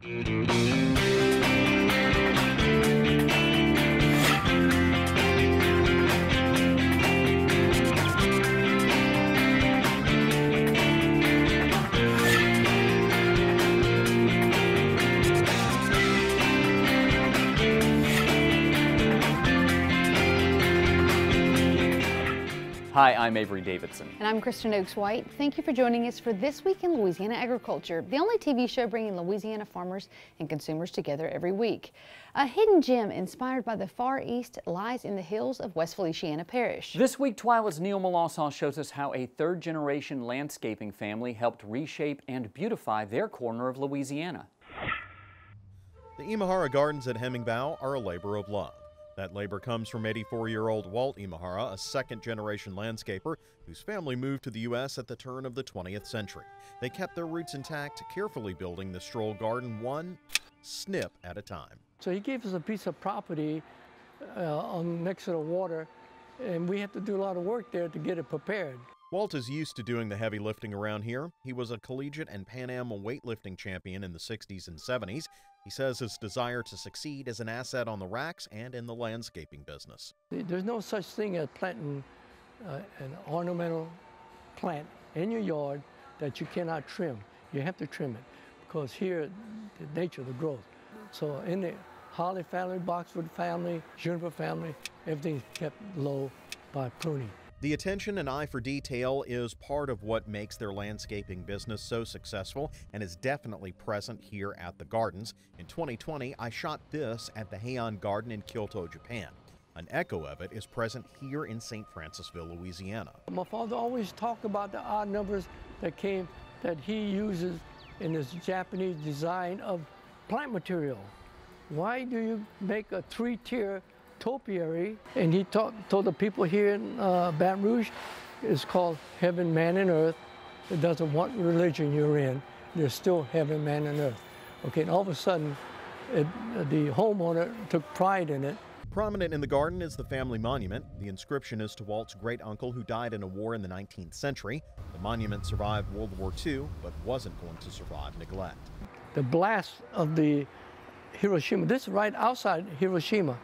Hi, I'm Avery Davidson. And I'm Kristen Oaks-White. Thank you for joining us for This Week in Louisiana Agriculture, the only TV show bringing Louisiana farmers and consumers together every week. A hidden gem inspired by the Far East lies in the hills of West Feliciana Parish. This week, TWILA's Neil Molossaw shows us how a third-generation landscaping family helped reshape and beautify their corner of Louisiana. The Imahara Gardens at Hemmingbow are a labor of love. That labor comes from 84-year-old Walt Imahara, a second-generation landscaper whose family moved to the U.S. at the turn of the 20th century. They kept their roots intact, carefully building the stroll garden one snip at a time. So he gave us a piece of property next to the water, and we had to do a lot of work there to get it prepared. Walt is used to doing the heavy lifting around here. He was a collegiate and Pan Am weightlifting champion in the 60s and 70s. He says his desire to succeed is an asset on the racks and in the landscaping business. There's no such thing as planting an ornamental plant in your yard that you cannot trim. You have to trim it because here, the nature of the growth. So in the holly family, boxwood family, juniper family, everything's kept low by pruning. The attention and eye for detail is part of what makes their landscaping business so successful and is definitely present here at the gardens. In 2020, I shot this at the Heian Garden in Kyoto, Japan. An echo of it is present here in St. Francisville, Louisiana. My father always talked about the odd numbers that he uses in his Japanese design of plant material. Why do you make a three-tier topiary? And he told the people here in Baton Rouge, it's called heaven, man, and earth. It doesn't what religion you're in. There's still heaven, man, and earth. Okay, and all of a sudden, the homeowner took pride in it. Prominent in the garden is the family monument. The inscription is to Walt's great-uncle who died in a war in the 19th century. The monument survived World War II, but wasn't going to survive neglect. The blast of the Hiroshima, this is right outside Hiroshima.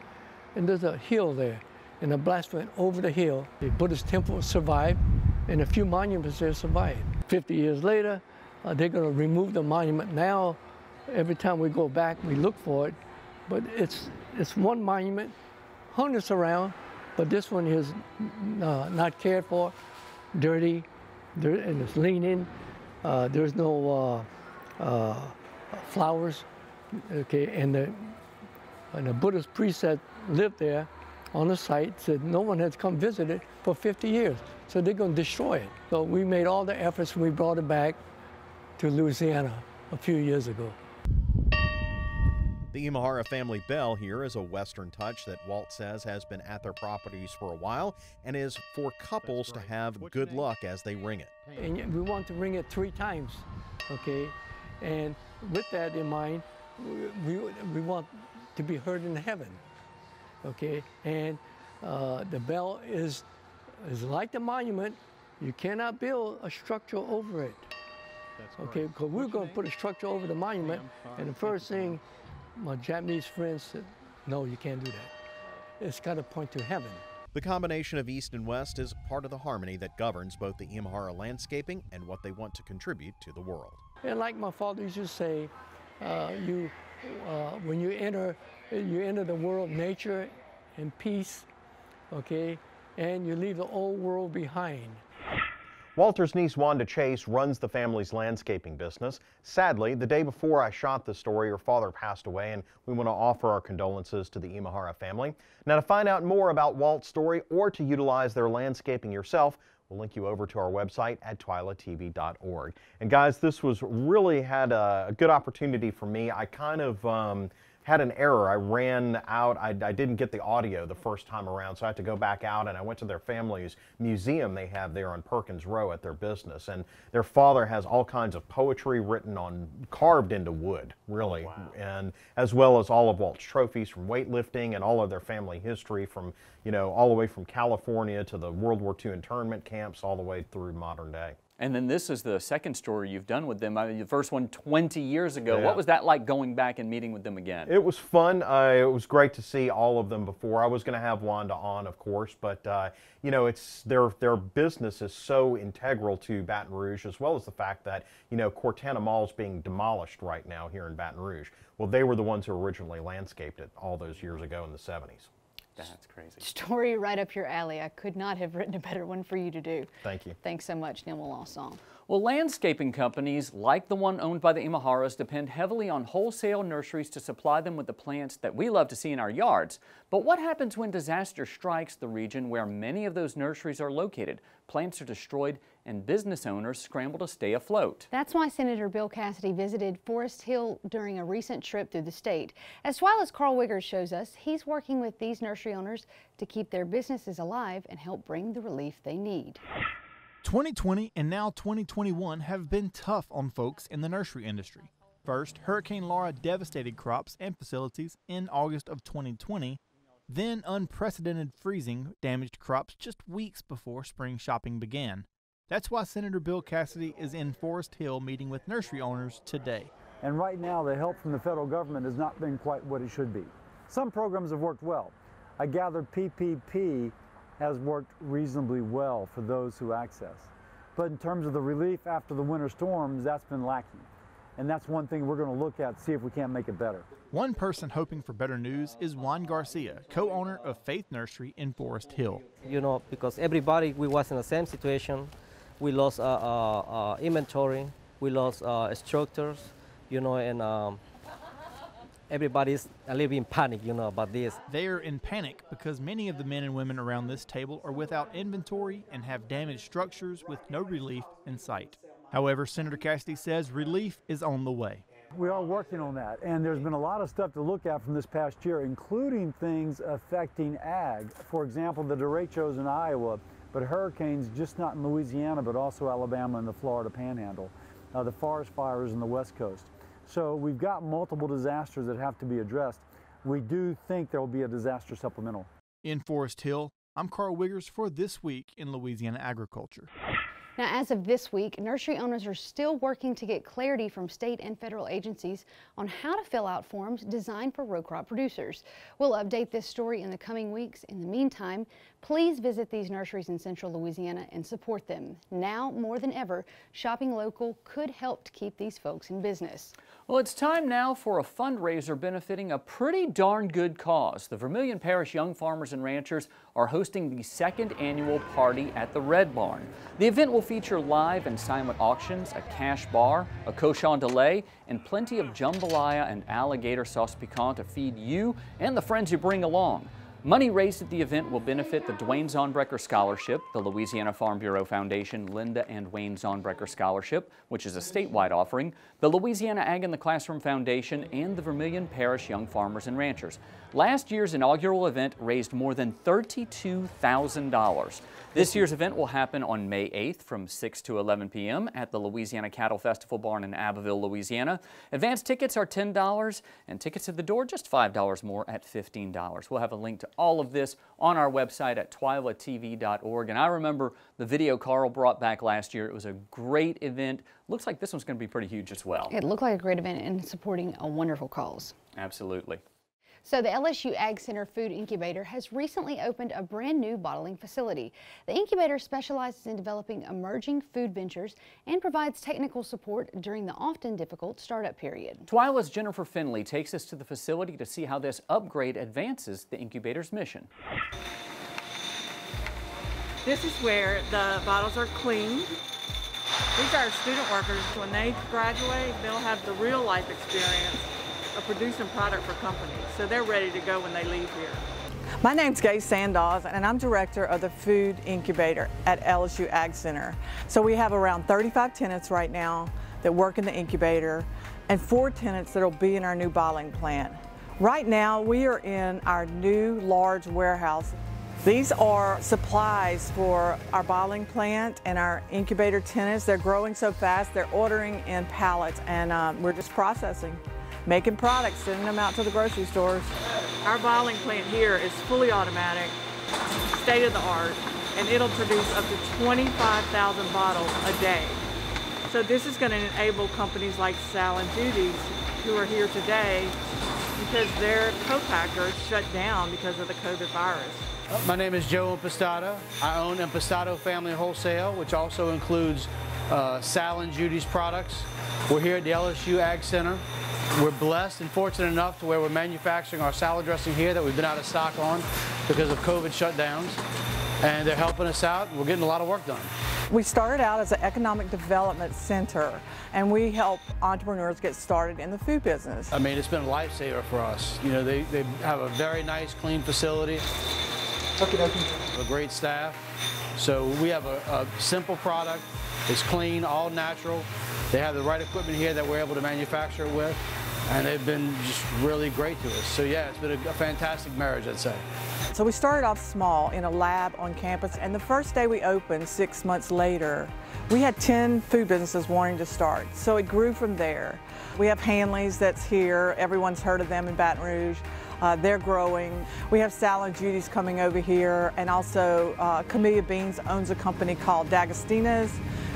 And there's a hill there, and the blast went over the hill. The Buddhist temple survived, and a few monuments there survived. 50 years later, they're going to remove the monument. Now, every time we go back, we look for it, but it's one monument, hundreds around, but this one is not cared for, dirty, and it's leaning. There's no flowers, okay, and the Buddhist priest that lived there on the site said no one has come visit it for 50 years, so they're going to destroy it. So we made all the efforts and we brought it back to Louisiana a few years ago. The Imahara family bell here is a Western touch that Walt says has been at their properties for a while and is for couples to have good luck as they ring it. And we want to ring it 3 times, okay? And with that in mind, we want to be heard in heaven, okay? And the bell is like the monument. You cannot build a structure over it, okay? Because we're going to put a structure over the monument, and the first thing my Japanese friends said, no, you can't do that. It's got to point to heaven. The combination of East and West is part of the harmony that governs both the Imahara landscaping and what they want to contribute to the world. And like my father used to say, when you enter the world, nature and peace, okay, and you leave the old world behind. Walter's niece Wanda Chase runs the family's landscaping business. Sadly, the day before I shot this story, her father passed away, and we want to offer our condolences to the Imahara family. Now, to find out more about Walt's story or to utilize their landscaping yourself, we'll link you over to our website at twilatv.org. And guys, this really had a good opportunity for me. I kind of had an error. I ran out. I didn't get the audio the first time around, so I had to go back out, and I went to their family's museum they have there on Perkins Row at their business. And their father has all kinds of poetry carved into wood, really. Wow. And as well as all of Walt's trophies from weightlifting and all of their family history from, all the way from California to the World War II internment camps all the way through modern day. And then this is the second story you've done with them. I mean, the first one 20 years ago. Yeah. What was that like going back and meeting with them again? It was fun. It was great to see all of them before. I was going to have Wanda on, of course, but you know, it's their business is so integral to Baton Rouge, as well as the fact that, you know, Cortana Mall is being demolished right now here in Baton Rouge. Well, they were the ones who originally landscaped it all those years ago in the 70s. That's crazy. Story right up your alley. I could not have written a better one for you to do. Thank you. Thanks so much, Neil Melanson. Well, landscaping companies like the one owned by the Imaharas depend heavily on wholesale nurseries to supply them with the plants that we love to see in our yards. But what happens when disaster strikes the region where many of those nurseries are located? Plants are destroyed and business owners scramble to stay afloat. That's why Senator Bill Cassidy visited Forest Hill during a recent trip through the state. As TWILA's Carl Wiggers shows us, he's working with these nursery owners to keep their businesses alive and help bring the relief they need. 2020 and now 2021 have been tough on folks in the nursery industry. First, Hurricane Laura devastated crops and facilities in August of 2020. Then unprecedented freezing damaged crops just weeks before spring shopping began. That's why Senator Bill Cassidy is in Forest Hill meeting with nursery owners today. And right now, the help from the federal government has not been quite what it should be. Some programs have worked well. I gather PPP has worked reasonably well for those who access. But in terms of the relief after the winter storms, that's been lacking. And that's one thing we're going to look at, see if we can't make it better. One person hoping for better news is Juan Garcia, co-owner of Faith Nursery in Forest Hill. You know, because everybody, we was in the same situation. We lost inventory, we lost structures, you know, and everybody's a little bit in panic, you know, about this. They are in panic because many of the men and women around this table are without inventory and have damaged structures with no relief in sight. However, Senator Cassidy says relief is on the way. We are working on that, and there's been a lot of stuff to look at from this past year, including things affecting ag. For example, the derechos in Iowa, but hurricanes just not in Louisiana, but also Alabama and the Florida Panhandle, the forest fires in the West Coast. So we've got multiple disasters that have to be addressed. We do think there will be a disaster supplemental. In Forest Hill, I'm Carl Wiggers for This Week in Louisiana Agriculture. Now, as of this week, nursery owners are still working to get clarity from state and federal agencies on how to fill out forms designed for row crop producers. We'll update this story in the coming weeks. In the meantime, please visit these nurseries in central Louisiana and support them. Now, more than ever, shopping local could help to keep these folks in business. Well, it's time now for a fundraiser benefiting a pretty darn good cause. The Vermilion Parish Young Farmers and Ranchers are hosting the second annual party at the Red Barn. The event will feature live and silent auctions, a cash bar, a cochon de lait, and plenty of jambalaya and alligator sauce piquant to feed you and the friends you bring along. Money raised at the event will benefit the Dwayne Zonbrecker Scholarship, the Louisiana Farm Bureau Foundation Linda and Wayne Zonbrecker Scholarship, which is a statewide offering, the Louisiana Ag in the Classroom Foundation, and the Vermilion Parish Young Farmers and Ranchers. Last year's inaugural event raised more than $32,000. This year's event will happen on May 8th from 6 to 11 p.m. at the Louisiana Cattle Festival Barn in Abbeville, Louisiana. Advance tickets are $10 and tickets at the door just $5 more at $15. We'll have a link to all of this on our website at twilatv.org. And I remember the video Carl brought back last year. It was a great event. Looks like this one's going to be pretty huge as well. It looked like a great event and supporting a wonderful cause. Absolutely. So the LSU Ag Center Food Incubator has recently opened a brand new bottling facility. The incubator specializes in developing emerging food ventures and provides technical support during the often difficult startup period. TWILA's Jennifer Finley takes us to the facility to see how this upgrade advances the incubator's mission. This is where the bottles are cleaned. These are our student workers. When they graduate, they'll have the real life experience of producing product for companies. So they're ready to go when they leave here. My name's Gay Sandoz, and I'm director of the Food Incubator at LSU Ag Center. So we have around 35 tenants right now that work in the incubator and 4 tenants that will be in our new bottling plant. Right now we are in our new large warehouse. These are supplies for our bottling plant and our incubator tenants. They're growing so fast, they're ordering in pallets, and we're just processing, making products, sending them out to the grocery stores. Our bottling plant here is fully automatic, state of the art. and it'll produce up to 25,000 bottles a day. So this is going to enable companies like Sal and Judy's, who are here today, because their co-packers shut down because of the COVID virus. My name is Joe Impastato. I own Impastato Family Wholesale, which also includes Sal and Judy's products. We're here at the LSU Ag Center. We're blessed and fortunate enough to where we're manufacturing our salad dressing here that we've been out of stock on because of COVID shutdowns. And they're helping us out. We're getting a lot of work done. We started out as an economic development center, and we help entrepreneurs get started in the food business. I mean, it's been a lifesaver for us. You know, they have a very nice, clean facility. A great staff. So we have a simple product. It's clean, all natural. They have the right equipment here that we're able to manufacture it with, and they've been just really great to us. So yeah, it's been a fantastic marriage, I'd say. So we started off small in a lab on campus, and the first day we opened 6 months later, we had 10 food businesses wanting to start. So it grew from there. We have Hanley's that's here. Everyone's heard of them in Baton Rouge. They're growing. We have Sal and Judy's coming over here, and also Camellia Beans owns a company called D'Agostino's.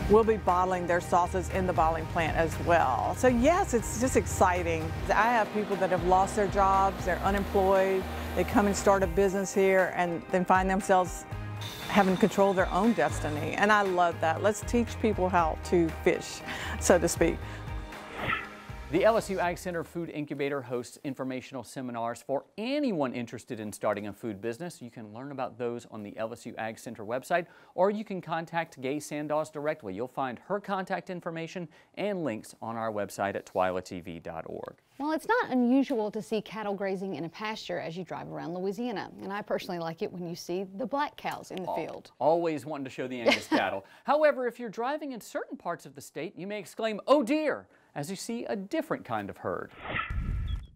We'll be bottling their sauces in the bottling plant as well. So yes, it's just exciting. I have people that have lost their jobs, they're unemployed, they come and start a business here and then find themselves having control of their own destiny. And I love that. Let's teach people how to fish, so to speak. The LSU Ag Center Food Incubator hosts informational seminars for anyone interested in starting a food business. You can learn about those on the LSU Ag Center website, or you can contact Gay Sandoz directly. You'll find her contact information and links on our website at twilatv.org. Well, it's not unusual to see cattle grazing in a pasture as you drive around Louisiana, and I personally like it when you see the black cows in the field. Always wanting to show the Angus cattle. However, if you're driving in certain parts of the state, you may exclaim, "Oh dear," as you see a different kind of herd.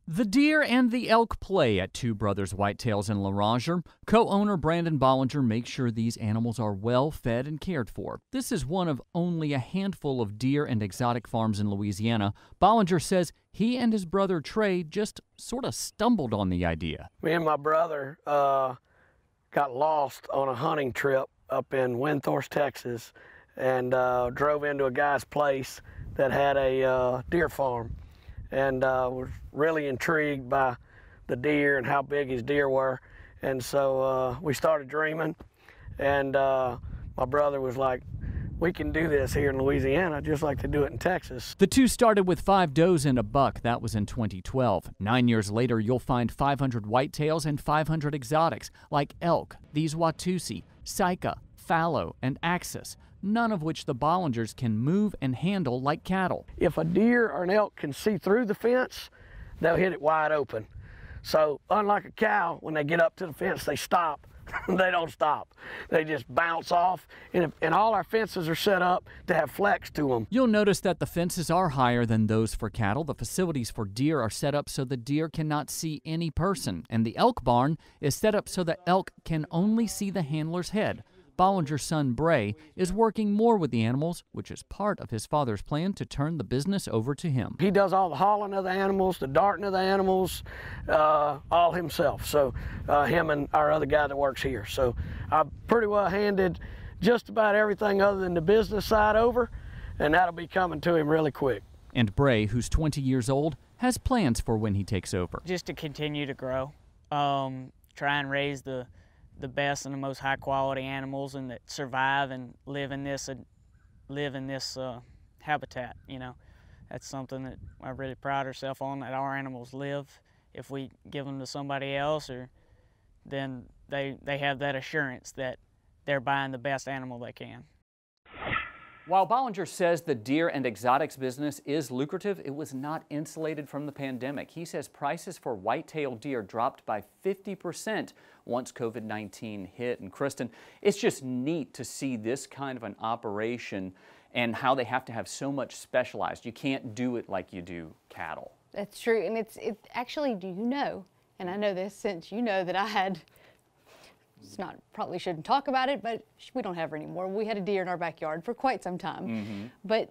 The deer and the elk play at Two Brothers Whitetails in La Ronger. Co-owner Brandon Bollinger makes sure these animals are well fed and cared for. This is one of only a handful of deer and exotic farms in Louisiana. Bollinger says he and his brother Trey just sort of stumbled on the idea. Me and my brother got lost on a hunting trip up in Windthorst, Texas, and drove into a guy's place that had a deer farm, and was really intrigued by the deer and how big his deer were. And so we started dreaming, and my brother was like, "We can do this here in Louisiana just like they do it in Texas." The two started with 5 does and a buck. That was in 2012. 9 years later, you'll find 500 whitetails and 500 exotics like elk, these Watusi, Sika, fallow, and axis, none of which the Bollingers can move and handle like cattle. If a deer or an elk can see through the fence, they'll hit it wide open. So unlike a cow, when they get up to the fence, they stop. They don't stop. They just bounce off, and all our fences are set up to have flex to them. You'll notice that the fences are higher than those for cattle. The facilities for deer are set up so the deer cannot see any person, and the elk barn is set up so the elk can only see the handler's head. Bollinger's son Bray is working more with the animals, which is part of his father's plan to turn the business over to him. He does all the hauling of the animals, the darting of the animals, all himself. So him and our other guy that works here. So I've pretty well handed just about everything other than the business side over, and that'll be coming to him really quick. And Bray, who's 20 years old, has plans for when he takes over. Just to continue to grow, try and raise the best and the most high quality animals and that survive and live in this habitat. You know, that's something that I really pride ourselves on, that our animals live. If we give them to somebody else, or then they have that assurance that they're buying the best animal they can. While Bollinger says the deer and exotics business is lucrative, it was not insulated from the pandemic. He says prices for white-tailed deer dropped by 50% once COVID-19 hit. And Kristen, it's just neat to see this kind of an operation and how they have to have so much specialized. You can't do it like you do cattle. That's true, and it's actually, do you know, and I know this since you know that I had, probably shouldn't talk about it, but we don't have her anymore. We had a deer in our backyard for quite some time. Mm-hmm. But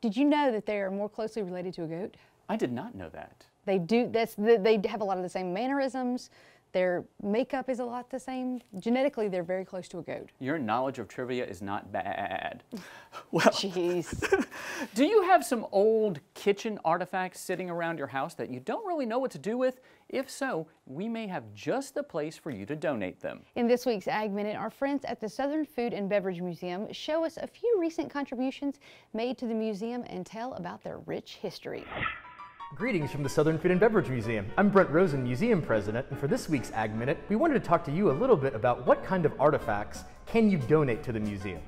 did you know that they are more closely related to a goat? I did not know that. They do, they have a lot of the same mannerisms. Their makeup is a lot the same. Genetically, they're very close to a goat. Your knowledge of trivia is not bad. Well, jeez. Do you have some old kitchen artifacts sitting around your house that you don't really know what to do with? If so, we may have just the place for you to donate them. In this week's Ag Minute, our friends at the Southern Food and Beverage Museum show us a few recent contributions made to the museum and tell about their rich history. Greetings from the Southern Food and Beverage Museum. I'm Brent Rosen, Museum President, and for this week's Ag Minute, we wanted to talk to you a little bit about what kind of artifacts can you donate to the museum.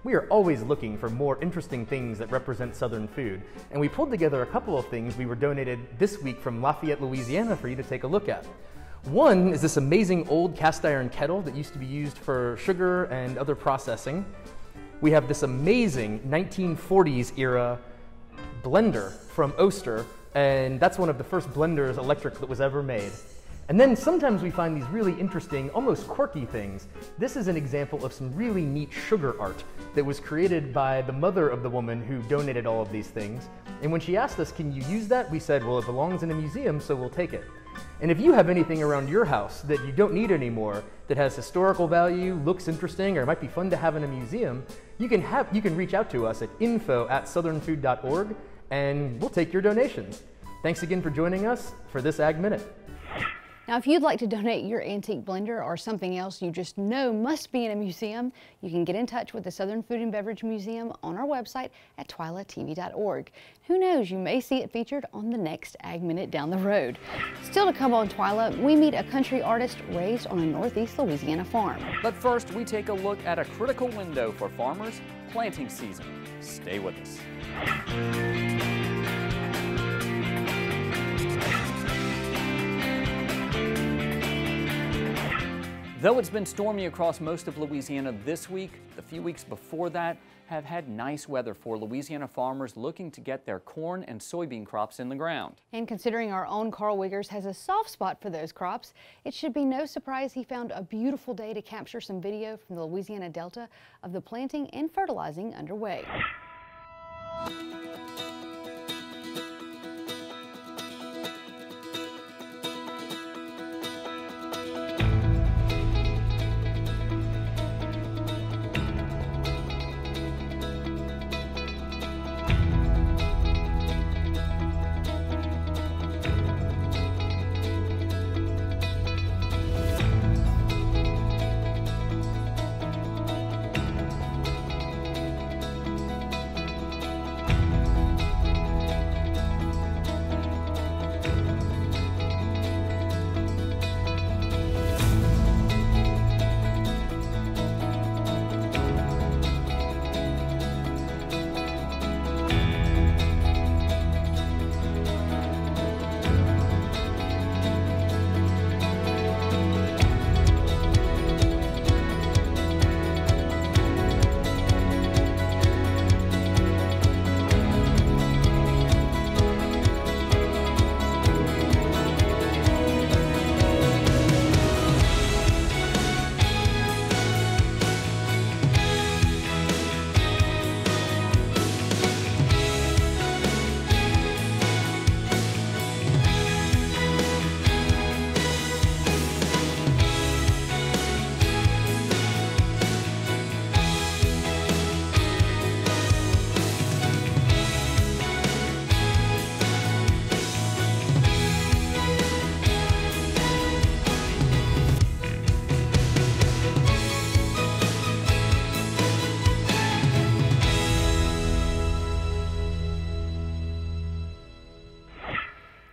We are always looking for more interesting things that represent Southern food, and we pulled together a couple of things we were donated this week from Lafayette, Louisiana for you to take a look at. One is this amazing old cast iron kettle that used to be used for sugar and other processing. We have this amazing 1940s era blender from Oster, and that's one of the first blenders electric that was ever made. And then sometimes we find these really interesting, almost quirky things. This is an example of some really neat sugar art that was created by the mother of the woman who donated all of these things. And when she asked us, can you use that? We said, well, it belongs in a museum, so we'll take it. And if you have anything around your house that you don't need anymore, that has historical value, looks interesting, or might be fun to have in a museum, you can reach out to us at info@southernfood.org, and we'll take your donations. Thanks again for joining us for this Ag Minute. Now, if you'd like to donate your antique blender or something else you just know must be in a museum, you can get in touch with the Southern Food and Beverage Museum on our website at twilatv.org. Who knows, you may see it featured on the next Ag Minute down the road. Still to come on TWILA, we meet a country artist raised on a Northeast Louisiana farm. But first, we take a look at a critical window for farmers, planting season. Stay with us. Though it's been stormy across most of Louisiana this week, the few weeks before that have had nice weather for Louisiana farmers looking to get their corn and soybean crops in the ground. And considering our own Carl Wiggers has a soft spot for those crops, it should be no surprise he found a beautiful day to capture some video from the Louisiana Delta of the planting and fertilizing underway.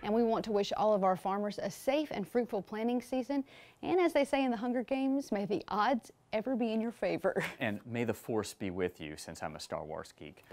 And we want to wish all of our farmers a safe and fruitful planting season. And as they say in the Hunger Games, may the odds ever be in your favor. And may the force be with you, since I'm a Star Wars geek.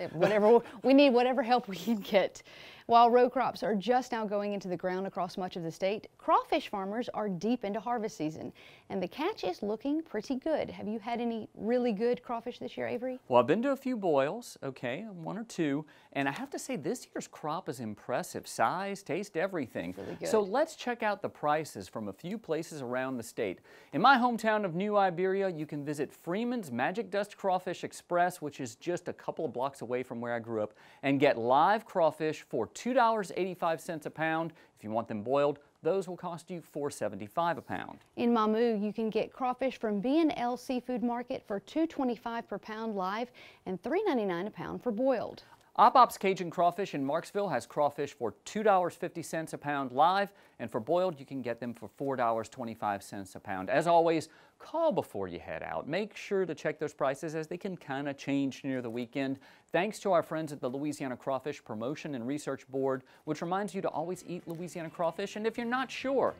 We need whatever help we can get. While row crops are just now going into the ground across much of the state, crawfish farmers are deep into harvest season, and the catch is looking pretty good. Have you had any really good crawfish this year, Avery? Well, I've been to a few boils, okay, one or two, and I have to say this year's crop is impressive. Size, taste, everything. Really good. So let's check out the prices from a few places around the state. In my hometown of New Iberia, you can visit Freeman's Magic Dust Crawfish Express, which is just a couple of blocks away from where I grew up, and get live crawfish for $2.85 a pound. If you want them boiled, those will cost you $4.75 a pound. In Mamou, you can get crawfish from B&L Seafood Market for $2.25 per pound live and $3.99 a pound for boiled. Op's Cajun Crawfish in Marksville has crawfish for $2.50 a pound live, and for boiled you can get them for $4.25 a pound. As always, call before you head out. Make sure to check those prices as they can kind of change near the weekend. Thanks to our friends at the Louisiana Crawfish Promotion and Research Board, which reminds you to always eat Louisiana crawfish, and if you're not sure,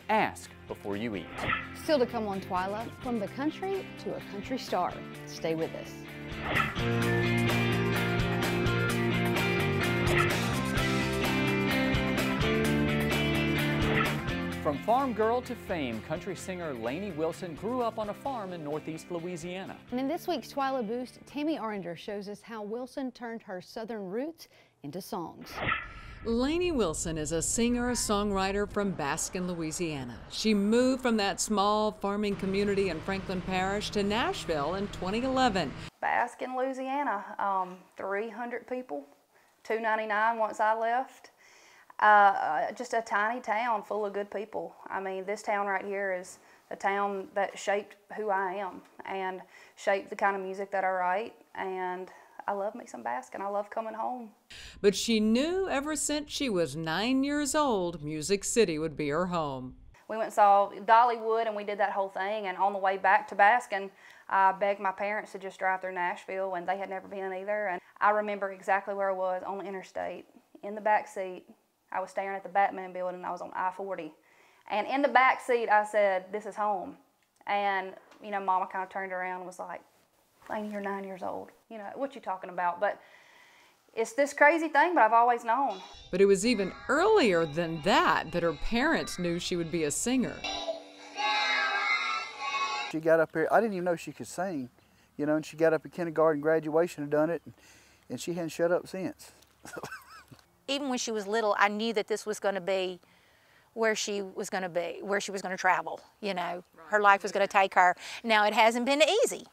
ask before you eat. Still to come on TWILA, from the country to a country star. Stay with us. From farm girl to fame, country singer Lainey Wilson grew up on a farm in northeast Louisiana. And in this week's TWILA Boost, Tammy Arender shows us how Wilson turned her southern roots into songs. Lainey Wilson is a singer-songwriter from Baskin, Louisiana. She moved from that small farming community in Franklin Parish to Nashville in 2011. Baskin, Louisiana, 300 people, $2.99 once I left. Just a tiny town full of good people. I mean, this town right here is a town that shaped who I am and shaped the kind of music that I write, and I love me some Baskin. I love coming home. But she knew ever since she was 9 years old, Music City would be her home. We went and saw Dollywood, and we did that whole thing, and on the way back to Baskin, I begged my parents to just drive through Nashville when they had never been either, and I remember exactly where I was on the interstate, in the back seat. I was staring at the Batman building. I was on I-40. And in the back seat, I said, "This is home." And, you know, Mama kind of turned around and was like, "Lainey, you're 9 years old. You know, what you talking about?" But it's this crazy thing, but I've always known. But it was even earlier than that her parents knew she would be a singer. She got up here, I didn't even know she could sing, you know, and she got up at kindergarten graduation and done it, and she hadn't shut up since. Even when she was little, I knew that this was going to be where she was going to be, where she was going to travel, you know. Her life was going to take her. Now, it hasn't been easy.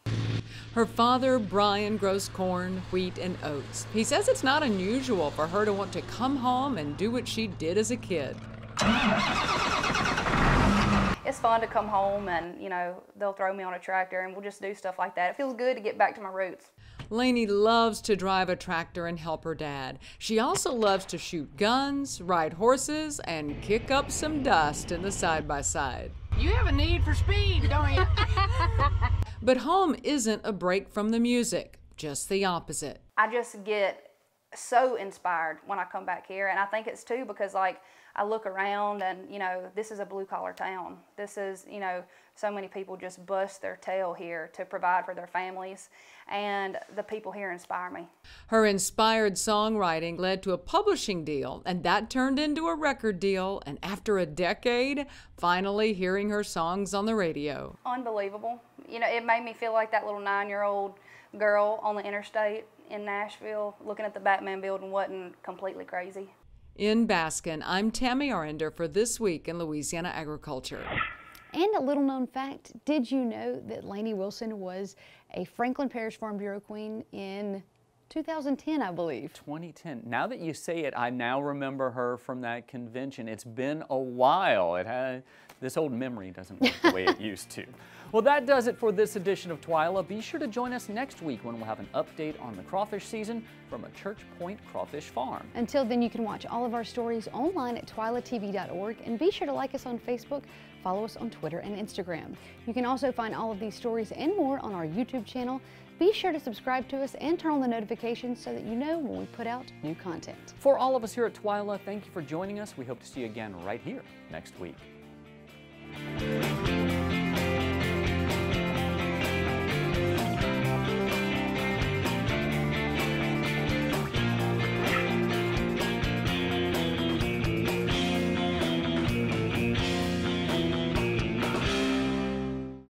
Her father, Brian, grows corn, wheat, and oats. He says it's not unusual for her to want to come home and do what she did as a kid. It's fun to come home and, you know, they'll throw me on a tractor and we'll just do stuff like that. It feels good to get back to my roots. Lainey loves to drive a tractor and help her dad. She also loves to shoot guns, ride horses, and kick up some dust in the side-by-side. You have a need for speed, don't you? But home isn't a break from the music, just the opposite. I just get so inspired when I come back here, and I think it's too because, like, I look around and, you know, this is a blue-collar town. This is, you know, so many people just bust their tail here to provide for their families, and the people here inspire me. Her inspired songwriting led to a publishing deal, and that turned into a record deal, and after a decade, finally hearing her songs on the radio. Unbelievable. You know, it made me feel like that little 9-year-old girl on the interstate in Nashville looking at the Batman building wasn't completely crazy. In Baskin, I'm Tammy Arender for This Week in Louisiana Agriculture. And a little known fact, did you know that Lainey Wilson was a Franklin Parish Farm Bureau Queen in 2010, I believe? 2010. Now that you say it, I now remember her from that convention. It's been a while. This old memory doesn't work the way it used to. Well, that does it for this edition of TWILA. Be sure to join us next week when we'll have an update on the crawfish season from a Church Point crawfish farm. Until then, you can watch all of our stories online at twilatv.org, and be sure to like us on Facebook, follow us on Twitter and Instagram. You can also find all of these stories and more on our YouTube channel. Be sure to subscribe to us and turn on the notifications so that you know when we put out new content. For all of us here at TWILA, thank you for joining us. We hope to see you again right here next week.